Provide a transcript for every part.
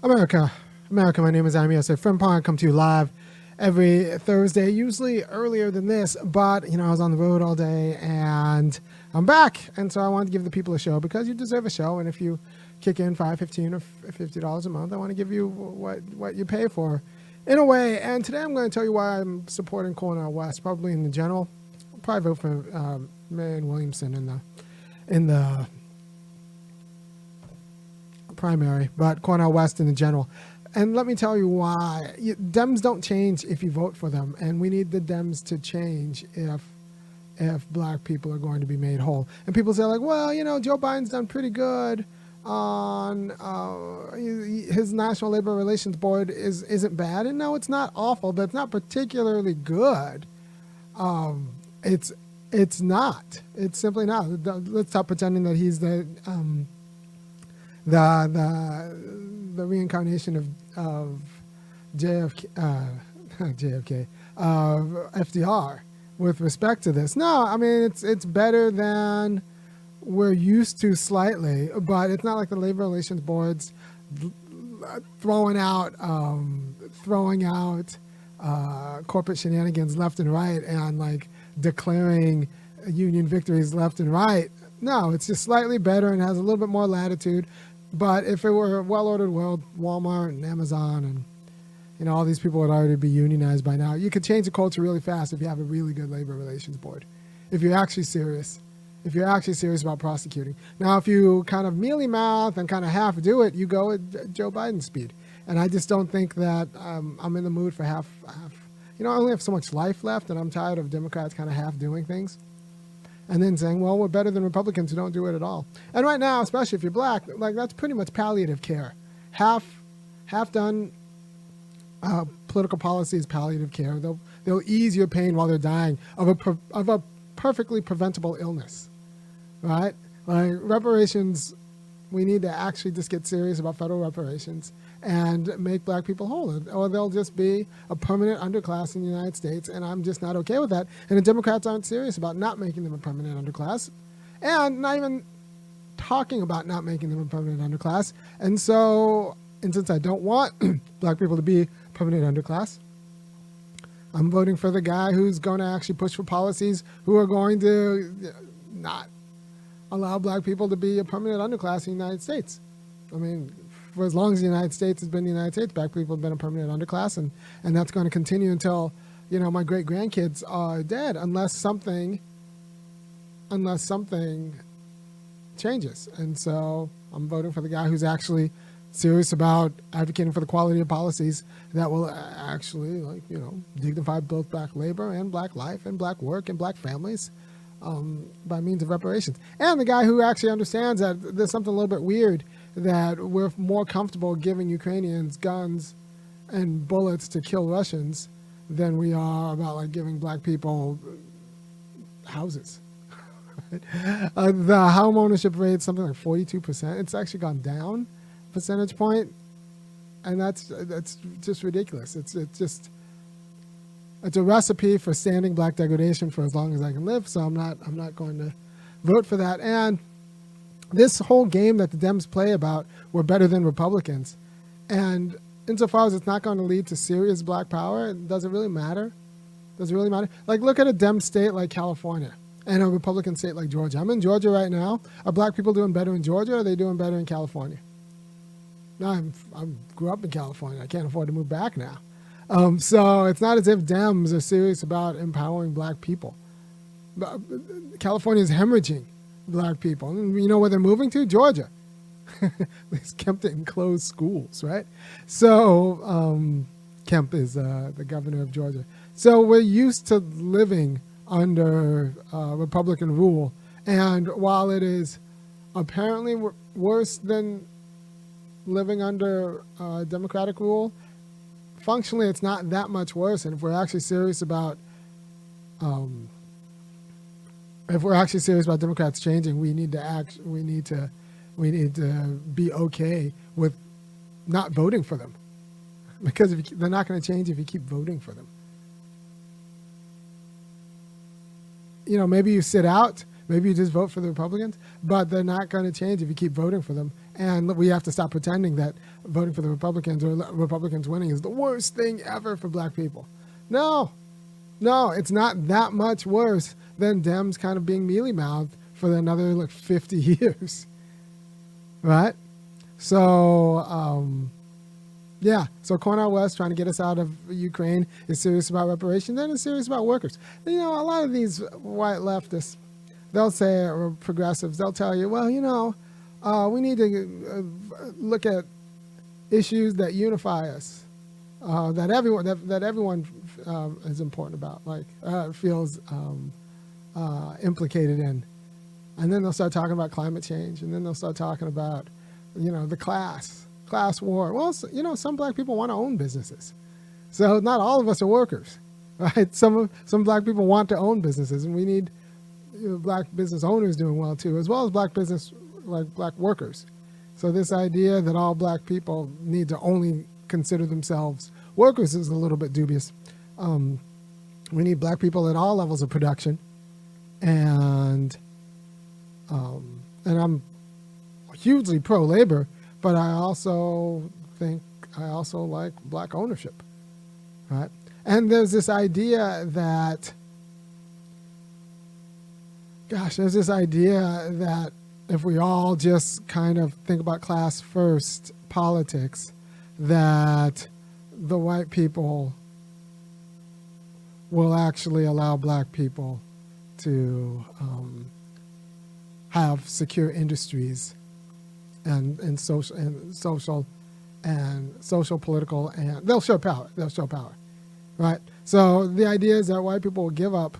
America, my name is Osei-Frimpong. I come to you live every Thursday, usually earlier than this, but, I was on the road all day, and I'm back, and so I wanted to give the people a show, because you deserve a show, and if you kick in $5, $15, or $50 a month, I want to give you what you pay for, in a way, and today I'm going to tell you why I'm supporting Cornel West, probably in the general. I'll probably vote for Marianne Williamson in the primary, but Cornel West in the general. And let me tell you why. Dems don't change if you vote for them, and we need the Dems to change if black people are going to be made whole. And people say, like, well, Joe Biden's done pretty good on his National Labor Relations Board isn't bad. And no, it's not awful, but it's not particularly good. It's not. It's simply not. Let's stop pretending that he's the reincarnation of JFK of FDR with respect to this. No, I mean it's better than we're used to slightly, but it's not like the labor relations boards throwing out corporate shenanigans left and right and like declaring union victories left and right. No, it's just slightly better and has a little bit more latitude. But if it were a well-ordered world, Walmart and Amazon and all these people would already be unionized by now. You could change the culture really fast if you have a really good labor relations board. If you're actually serious about prosecuting. Now, if you kind of mealy mouth and kind of half do it, you go at Joe Biden's speed. And I just don't think that I'm in the mood for half. I only have so much life left, and I'm tired of Democrats kind of half doing things. And then saying, well, we're better than Republicans who don't do it at all. And right now, especially if you're black, like that's pretty much palliative care. Half done political policy is palliative care. They'll ease your pain while they're dying of a perfectly preventable illness, right? Like reparations, we need to actually just get serious about federal reparations and make black people whole, or they'll just be a permanent underclass in the United States, and I'm just not okay with that. And the Democrats aren't serious about not making them a permanent underclass, and not even talking about not making them a permanent underclass. And since I don't want black people to be permanent underclass, I'm voting for the guy who's going to actually push for policies who are going to not allow black people to be a permanent underclass in the United States. I mean, for as long as the United States has been the United States, black people have been a permanent underclass, and that's going to continue until, my great-grandkids are dead, unless something changes. And so I'm voting for the guy who's actually serious about advocating for the quality of policies that will actually, dignify both black labor and black life and black work and black families by means of reparations. And the guy who actually understands that there's something a little bit weird, that we're more comfortable giving Ukrainians guns and bullets to kill Russians than we are about giving black people houses. The home ownership rate is something like 42%. It's actually gone down a percentage point, and that's just ridiculous. It's a recipe for standing black degradation for as long as I can live. So I'm not going to vote for that. And this whole game that the Dems play about we're better than Republicans, and insofar as it's not going to lead to serious black power, does it really matter? Does it really matter? Like, look at a Dem state like California and a Republican state like Georgia. I'm in Georgia right now. Are black people doing better in Georgia, or are they doing better in California? No, I grew up in California. I can't afford to move back now. So it's not as if Dems are serious about empowering black people. California is hemorrhaging black people. And you know where they're moving to? Georgia. It's kept it in closed schools, right? So Kemp is the governor of Georgia. So we're used to living under Republican rule. And while it is apparently worse than living under Democratic rule, functionally it's not that much worse. And if we're actually serious about Democrats changing, we need to be okay with not voting for them, because they're not going to change if you keep voting for them. Maybe you sit out, maybe you just vote for the Republicans, but they're not going to change if you keep voting for them. And we have to stop pretending that voting for the Republicans or Republicans winning is the worst thing ever for black people. No, it's not that much worse than Dems kind of being mealy-mouthed for another 50 years, right? So, so Cornel West trying to get us out of Ukraine is serious about reparations and is serious about workers. A lot of these white leftists, they'll say, or progressives, they'll tell you, well, we need to look at issues that unify us, that everyone is important about, feels implicated in. And then they'll start talking about climate change, and then they'll start talking about, the class war. Well, some black people want to own businesses, so not all of us are workers, right? Some black people want to own businesses, and we need black business owners doing well too, as well as black workers. So this idea that all black people need to only consider themselves workers is a little bit dubious. We need black people at all levels of production, and I'm hugely pro-labor, but I also like black ownership, right? And there's this idea that, if we all just kind of think about class first politics, that the white people will actually allow black people to have secure industries and social, political, and they'll show power, right? So the idea is that white people will give up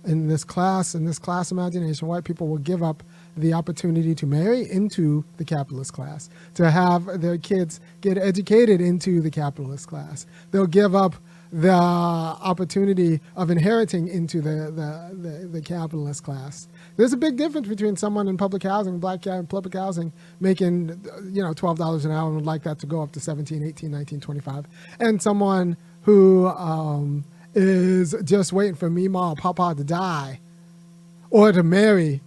in this class imagination, white people will give up the opportunity to marry into the capitalist class, to have their kids get educated into the capitalist class. They'll give up the opportunity of inheriting into the capitalist class. There's a big difference between someone in public housing, black guy in public housing, making $12 an hour and would like that to go up to 17, 18, 19, 25, and someone who is just waiting for Mima or Papa to die or to marry,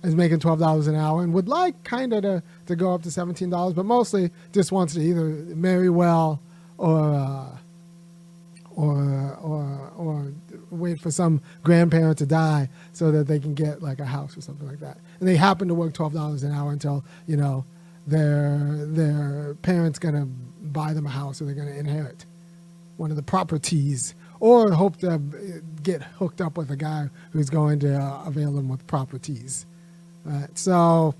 is making $12 an hour and would like kind of to go up to $17, but mostly just wants to either marry well or wait for some grandparent to die so that they can get like a house or something like that. And they happen to work $12 an hour until, their parents going to buy them a house or they're going to inherit one of the properties, or hope to get hooked up with a guy who's going to avail them with properties. Right? So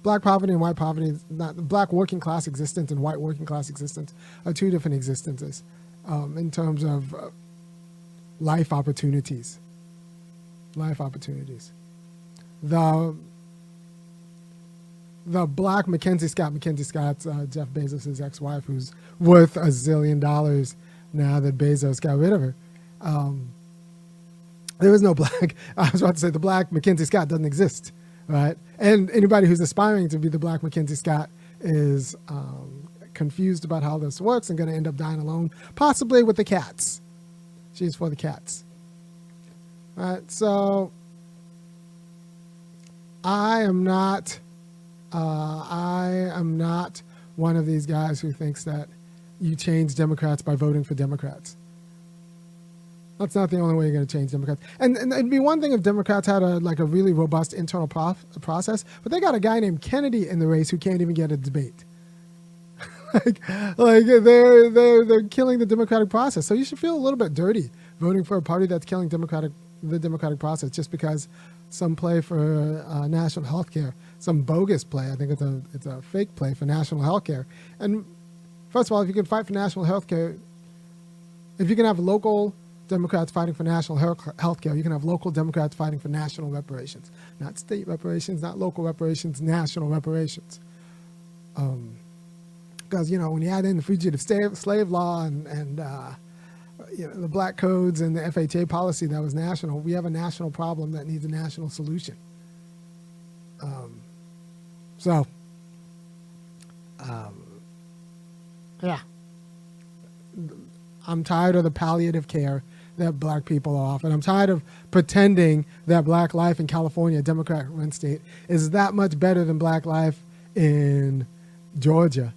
black poverty and white poverty, black working class existence and white working class existence are two different existences in terms of life opportunities. The black Mackenzie Scott's Jeff Bezos' ex-wife, who's worth $1 zillion now that Bezos got rid of her. There is no black, I was about to say the black Mackenzie Scott doesn't exist, right? And anybody who's aspiring to be the black Mackenzie Scott is confused about how this works and going to end up dying alone, possibly with the cats. She's for the cats. All right, so I am not one of these guys who thinks that you change Democrats by voting for Democrats. That's not the only way you're going to change Democrats. And it'd be one thing if Democrats had a really robust internal process, but they got a guy named Kennedy in the race who can't even get a debate. They're killing the democratic process. So you should feel a little bit dirty voting for a party that's killing the democratic process just because some play for national health care, some bogus play. I think it's a fake play for national health care. And first of all, if you can fight for national health care, if you can have local Democrats fighting for national health care, you can have local Democrats fighting for national reparations. Not state reparations, not local reparations, national reparations. Because, when you add in the fugitive slave law and the black codes and the FHA policy that was national, we have a national problem that needs a national solution. I'm tired of the palliative care that black people are offered. I'm tired of pretending that black life in California, a Democratic-run state, is that much better than black life in Georgia,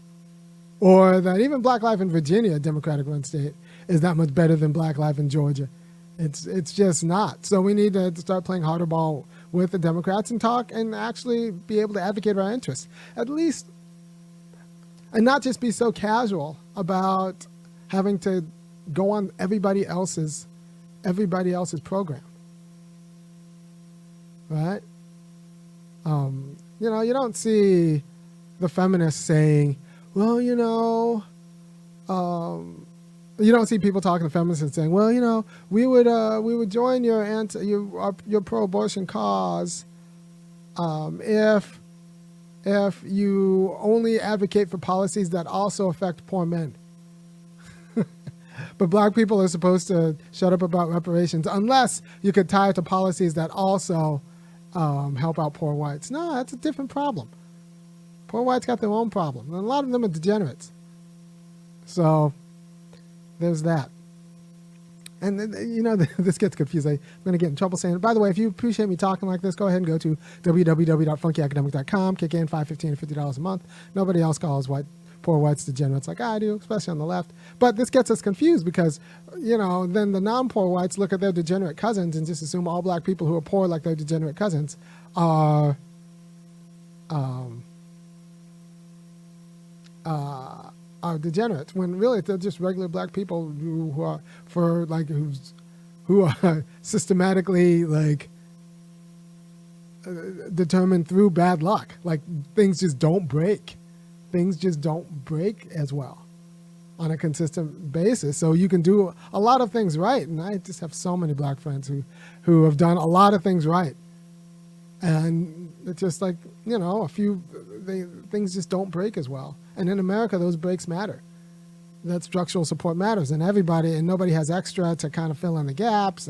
or that even black life in Virginia, a Democratic-run state, is that much better than black life in Georgia. It's just not. So we need to start playing harder ball with the Democrats and talk and actually be able to advocate our interests, at least, and not just be so casual about having to go on everybody else's program, right? You don't see the feminists saying, well, you don't see people talking to feminists and saying, well, we would join your pro-abortion cause if you only advocate for policies that also affect poor men. But black people are supposed to shut up about reparations unless you could tie it to policies that also help out poor whites. No, that's a different problem. Poor whites got their own problem, and a lot of them are degenerates. So there's that. And this gets confusing. I'm going to get in trouble saying it. By the way, if you appreciate me talking like this, go ahead and go to www.funkyacademic.com, kick in $5, $15, or $50 a month. Nobody else calls poor whites degenerates like I do, especially on the left. But this gets us confused because, then the non-poor whites look at their degenerate cousins and just assume all black people who are poor like their degenerate cousins are degenerates, when really they're just regular black people who are systematically determined through bad luck. Like things just don't break. Things just don't break as well on a consistent basis. So you can do a lot of things right, and I just have so many black friends who have done a lot of things right, and it's just things just don't break as well. And in America, those breaks matter. That structural support matters, and nobody has extra to kind of fill in the gaps.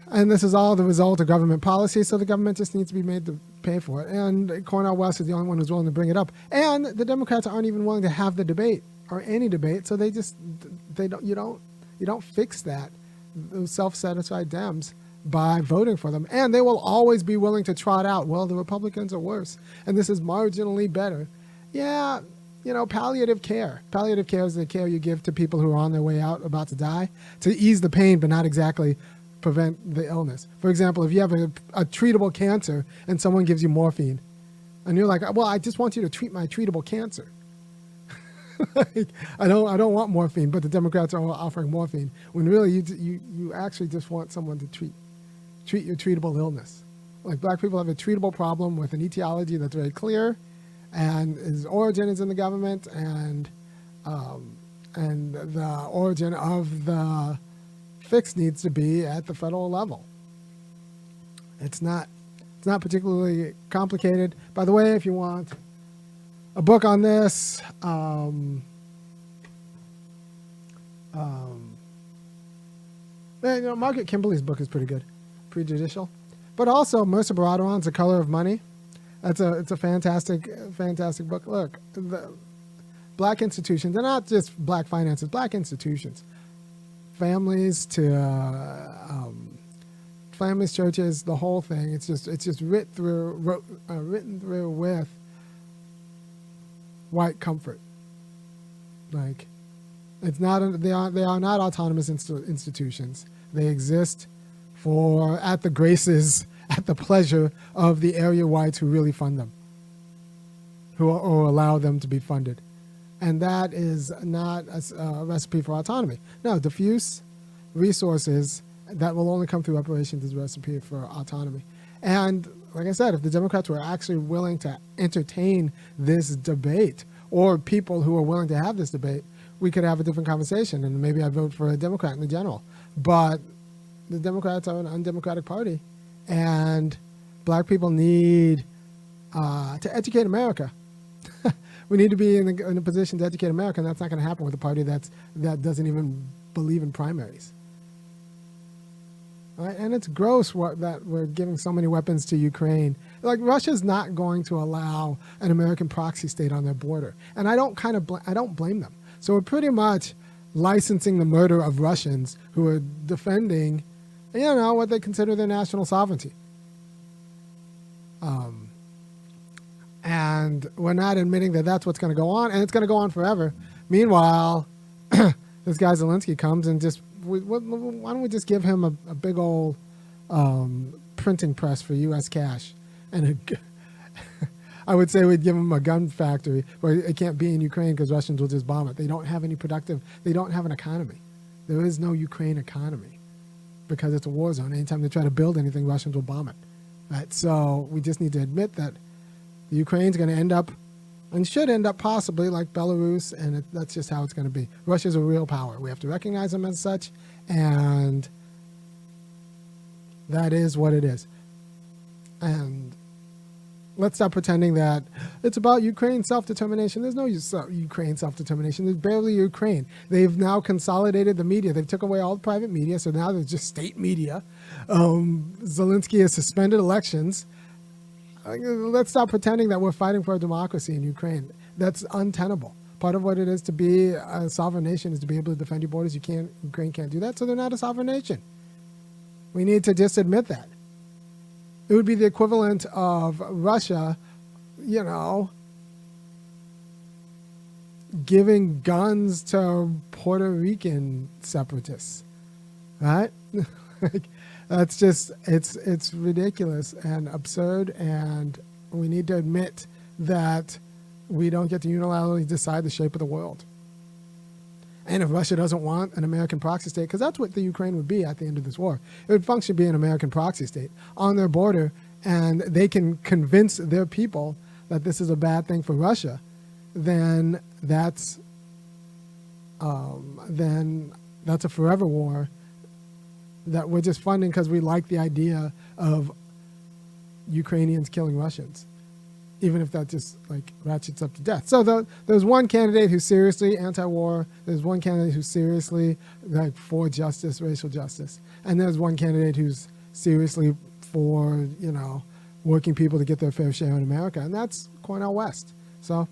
And this is all the result of government policy, so the government just needs to be made to pay for it. And Cornel West is the only one who's willing to bring it up. And the Democrats aren't even willing to have the debate or any debate, so you don't fix that, those self-satisfied Dems, by voting for them. And they will always be willing to trot out, well, the Republicans are worse, and this is marginally better. Yeah, palliative care. Palliative care is the care you give to people who are on their way out, about to die, to ease the pain, but not exactly prevent the illness. For example, if you have a treatable cancer and someone gives you morphine, and you're like, well, I just want you to treat my treatable cancer. I don't want morphine, but the Democrats are offering morphine, when really you actually just want someone to treat your treatable illness. Like black people have a treatable problem with an etiology that's very clear, and his origin is in the government, and the origin of the fix needs to be at the federal level. It's not particularly complicated. By the way, if you want a book on this, Margaret Kimberly's book is pretty good, prejudicial. But also Mercer Baradoron's The Color of Money. It's a fantastic book. Look, the black institutions, they're not just black finances, black institutions. Families to families, churches, the whole thing. It's just written through with white comfort. Like, it's not. They are not autonomous institutions. They exist at the graces, at the pleasure of the area whites who really fund them, or allow them to be funded. And that is not a recipe for autonomy. No, diffuse resources that will only come through reparations is a recipe for autonomy. And like I said, if the Democrats were actually willing to entertain this debate, or people who are willing to have this debate, we could have a different conversation, and maybe I'd vote for a Democrat in the general. But the Democrats are an undemocratic party, and black people need to educate America. We need to be in a position to educate America, and that's not going to happen with a party that doesn't even believe in primaries. Right? And it's gross that we're giving so many weapons to Ukraine. Like, Russia's not going to allow an American proxy state on their border, and I don't blame them. So we're pretty much licensing the murder of Russians who are defending, what they consider their national sovereignty. And we're not admitting that that's what's going to go on, and it's going to go on forever. Meanwhile, this guy Zelensky comes and just, why don't we just give him a big old printing press for U.S. cash? And I would say we'd give him a gun factory, but it can't be in Ukraine because Russians will just bomb it. They don't have they don't have an economy. There is no Ukraine economy because it's a war zone. Anytime they try to build anything, Russians will bomb it. Right? So we just need to admit that the Ukraine's going to end up, and should end up possibly like Belarus, and that's just how it's going to be. Russia's a real power. We have to recognize them as such, and that is what it is. And let's stop pretending that it's about Ukraine self-determination. There's no Ukraine self-determination. There's barely Ukraine. They've now consolidated the media. They've took away all the private media, so now there's just state media. Zelensky has suspended elections. Let's stop pretending that we're fighting for a democracy in Ukraine. That's untenable. Part of what it is to be a sovereign nation is to be able to defend your borders. Ukraine can't do that, so they're not a sovereign nation. We need to just admit that. It would be the equivalent of Russia, giving guns to Puerto Rican separatists, right? That's just, it's ridiculous and absurd, and we need to admit that we don't get to unilaterally decide the shape of the world. And if Russia doesn't want an American proxy state, because that's what the Ukraine would be at the end of this war, it would function be an American proxy state on their border, and they can convince their people that this is a bad thing for Russia, then that's a forever war that we're just funding because we like the idea of Ukrainians killing Russians, even if that just like ratchets up to death. So there's one candidate who's seriously anti-war. There's one candidate who's seriously like for justice, racial justice, and there's one candidate who's seriously for working people to get their fair share in America, and that's Cornel West. So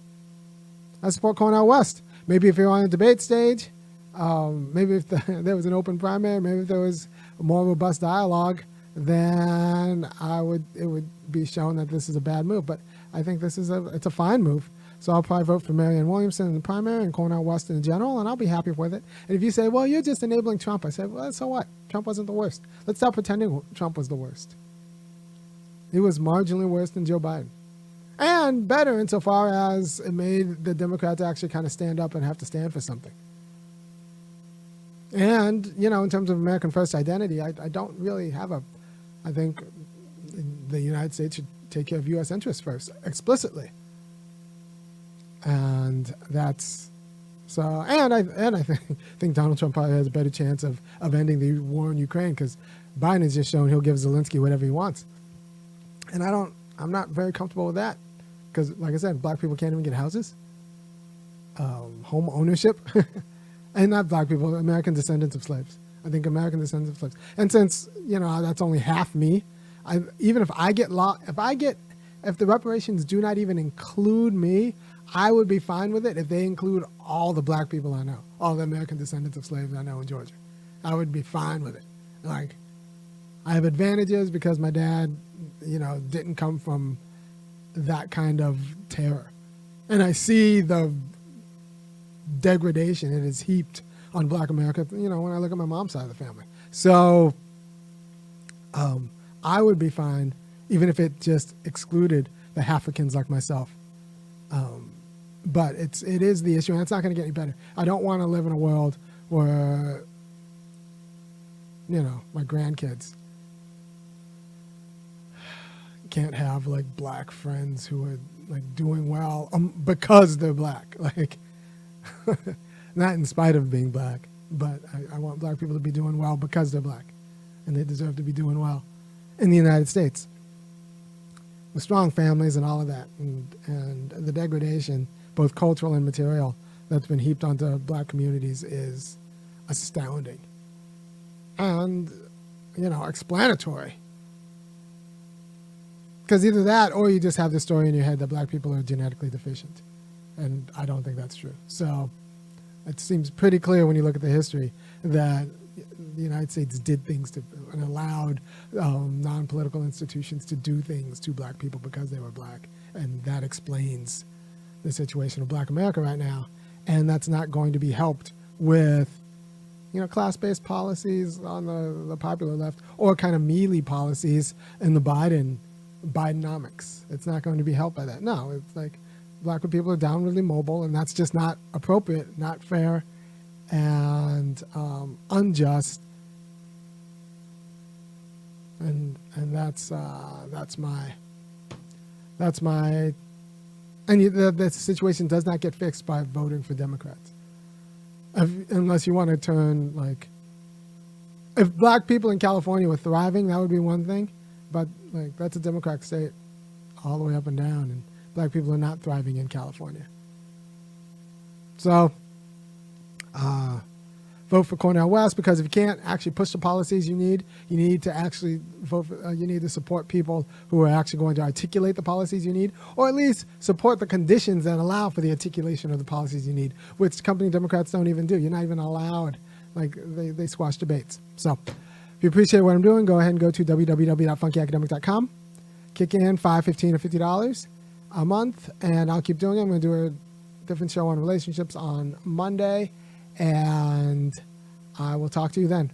I support Cornel West. Maybe if you're on a debate stage, maybe if there was an open primary, maybe if there was a more robust dialogue, then it would be shown that this is a bad move. But I think it's a fine move. So I'll probably vote for Marianne Williamson in the primary and Cornel West in general, and I'll be happy with it. And if you say, well, you're just enabling Trump, I say, well, so what? Trump wasn't the worst. Let's stop pretending Trump was the worst. He was marginally worse than Joe Biden. And better insofar as it made the Democrats actually kind of stand up and have to stand for something. And, in terms of American first identity, I don't really have I think the United States should take care of U.S. interests first, explicitly. And that's so, and I think Donald Trump probably has a better chance of ending the war in Ukraine because Biden has just shown he'll give Zelensky whatever he wants. And I'm not very comfortable with that because, like I said, black people can't even get houses, home ownership. And not black people, American descendants of slaves. I think American descendants of slaves. And since, that's only half me, even if the reparations do not even include me, I would be fine with it if they include all the black people I know, all the American descendants of slaves I know in Georgia. I would be fine with it. Like, I have advantages because my dad, didn't come from that kind of terror. And I see the degradation it is heaped on black America, when I look at my mom's side of the family. So I would be fine even if it just excluded the Africans like myself. But it is the issue, and it's not going to get any better. I don't want to live in a world where, my grandkids can't have like black friends who are like doing well because they're black. Like, not in spite of being black, but I want black people to be doing well because they're black, and they deserve to be doing well in the United States with strong families and all of that, and the degradation, both cultural and material, that's been heaped onto black communities is astounding and, explanatory. Because either that or you just have the story in your head that black people are genetically deficient. And I don't think that's true. So it seems pretty clear when you look at the history that the United States did things to and allowed non-political institutions to do things to black people because they were black, and that explains the situation of Black America right now. And that's not going to be helped with, class-based policies on the popular left or kind of mealy policies in the Bidenomics. It's not going to be helped by that. No, it's like black people are downwardly mobile, and that's just not appropriate, not fair, and unjust. And that's my and the situation does not get fixed by voting for Democrats. Unless you want to turn, like, if black people in California were thriving, that would be one thing. But, like, that's a Democratic state all the way up and down, and black people are not thriving in California. So, vote for Cornel West, because if you can't actually push the policies you need to actually vote for, you need to support people who are actually going to articulate the policies you need, or at least support the conditions that allow for the articulation of the policies you need, which company Democrats don't even do. You're not even allowed. Like, they squash debates. So if you appreciate what I'm doing, go ahead and go to www.funkyacademic.com. Kick in $5, $15, or $50 a month, and I'll keep doing it. I'm going to do a different show on relationships on Monday, and I will talk to you then.